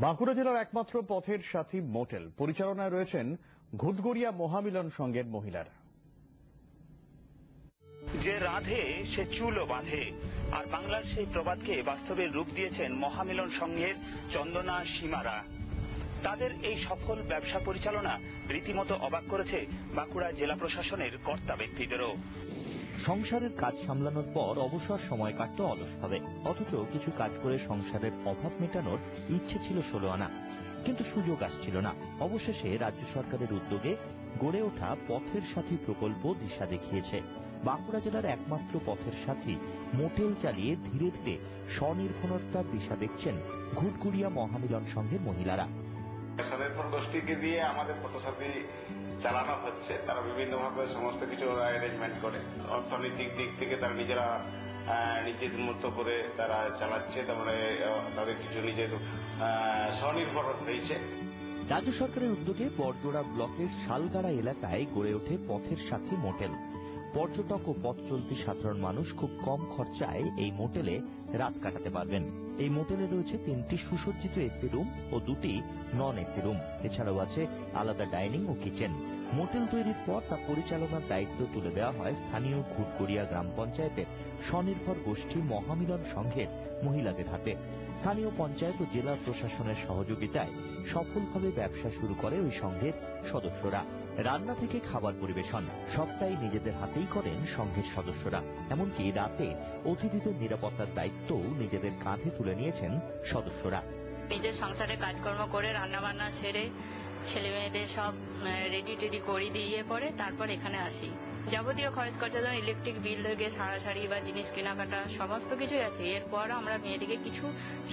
বাঁকুড়া জেলার একমাত্র পথের সাথী মোটেল পরিচালনায় রয়েছেন ঘুটগড়িয়া মহামিলন সংঘের মহিলারা। যে রাধে সে চুলও বাঁধে, আর বাংলার সেই প্রবাদকে বাস্তবের রূপ দিয়েছেন মহামিলন সংঘের চন্দনা সীমারা। তাদের এই সফল ব্যবসা পরিচালনা রীতিমতো অবাক করেছে বাঁকুড়া জেলা প্রশাসনের কর্তা ব্যক্তিদেরও। সংসারের কাজ সামলানোর পর অবসর সময় কাটত অলসভাবে, অথচ কিছু কাজ করে সংসারের অভাব মেটানোর ইচ্ছে ছিল 16 আনা, কিন্তু সুযোগ আসছিল না। অবশেষে রাজ্য সরকারের উদ্যোগে গড়ে ওঠা পথের সাথী প্রকল্প দিশা দেখিয়েছে। বাঁকুড়া জেলার একমাত্র পথের সাথী মোটেল চালিয়ে ধীরে ধীরে স্বনির্ভরতার দিশা দেখছেন ঘুটগড়িয়া মহামিলন সংঘের মহিলারা। স্বনির্ভর গোষ্ঠীকে দিয়ে আমাদের পথসাথী চালানো হচ্ছে। তারা বিভিন্নভাবে সমস্ত কিছু অ্যারেঞ্জমেন্ট করে, অর্থনৈতিক দিক থেকে তারা নিজেরা নিজেদের মতো করে তারা চালাচ্ছে। তারপরে তাদের কিছু নিজের স্বনির্ভর হয়েছে। রাজ্য সরকারের উদ্যোগে বড়জোড়া ব্লকের শালগাড়া এলাকায় গড়ে ওঠে পথের সাথী মোটেল। পর্যটক ও পথ চলতি সাধারণ মানুষ খুব কম খরচায় এই মোটেলে রাত কাটাতে পারবেন। এই মোটেলে রয়েছে 3টি সুসজ্জিত এসি রুম ও 2টি নন এসি রুম। এছাড়াও আছে আলাদা ডাইনিং ও কিচেন। মোটেল তৈরির পর তা পরিচালনার দায়িত্ব তুলে দেওয়া হয় স্থানীয় ঘুটগড়িয়া গ্রাম পঞ্চায়েতের স্বনির্ভর গোষ্ঠী মহামিলন সংঘের মহিলাদের হাতে। স্থানীয় পঞ্চায়েত ও জেলা প্রশাসনের সহযোগিতায় সফলভাবে ব্যবসা শুরু করে ওই সংঘের সদস্যরা। রান্না থেকে খাবার পরিবেশন সবটাই নিজেদের হাতেই করেন সংঘের সদস্যরা। এমনকি রাতে অতিথিদের নিরাপত্তার দায়িত্বও নিজেদের কাঁধে তুলে নিয়েছেন সদস্যরা। নিজের সংসারে কাজকর্ম করে রান্না বান্না সেরে ছেলে মেয়েদের সব রেডি করে দিয়ে পরে তারপর এখানে আসি। যাবতীয় খরচ খরচা, ধরুন ইলেকট্রিক বিল থেকে সারাসারি বা জিনিস কেনাকাটা সমস্ত কিছুই আছে। এরপর আমরা মেয়েদিকে কিছু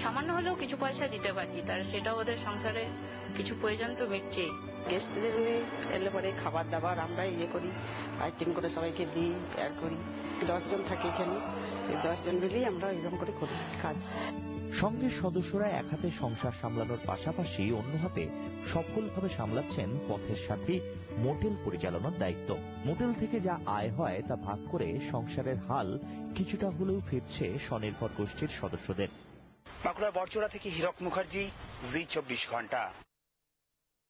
সামান্য হলেও কিছু পয়সা দিতে পারছি, তার সেটা ওদের সংসারে কিছু প্রয়োজন তো মিটছে। গেস্টদের এলে পরে খাবার দাবার আমরা করি, আইটেম করে সবাইকে দিই, আর করি। 10 জন থাকে এখানে, 10 জন মিলেই আমরা এরকম করে করি কাজ। সংঘের সদস্যরা এক হাতে সংসার সামলানোর পাশাপাশি অন্য হাতে সফলভাবে সামলাচ্ছেন পথের সাথী মোটেল পরিচালনার দায়িত্ব। মোটেল থেকে যা আয় হয় তা ভাগ করে সংসারের হাল কিছুটা হলেও ফিরছে স্বনির্ভর গোষ্ঠীর সদস্যদের। বাঁকুড়া বড়জোড়া থেকে হীরক মুখার্জি, জি 24 ঘন্টা।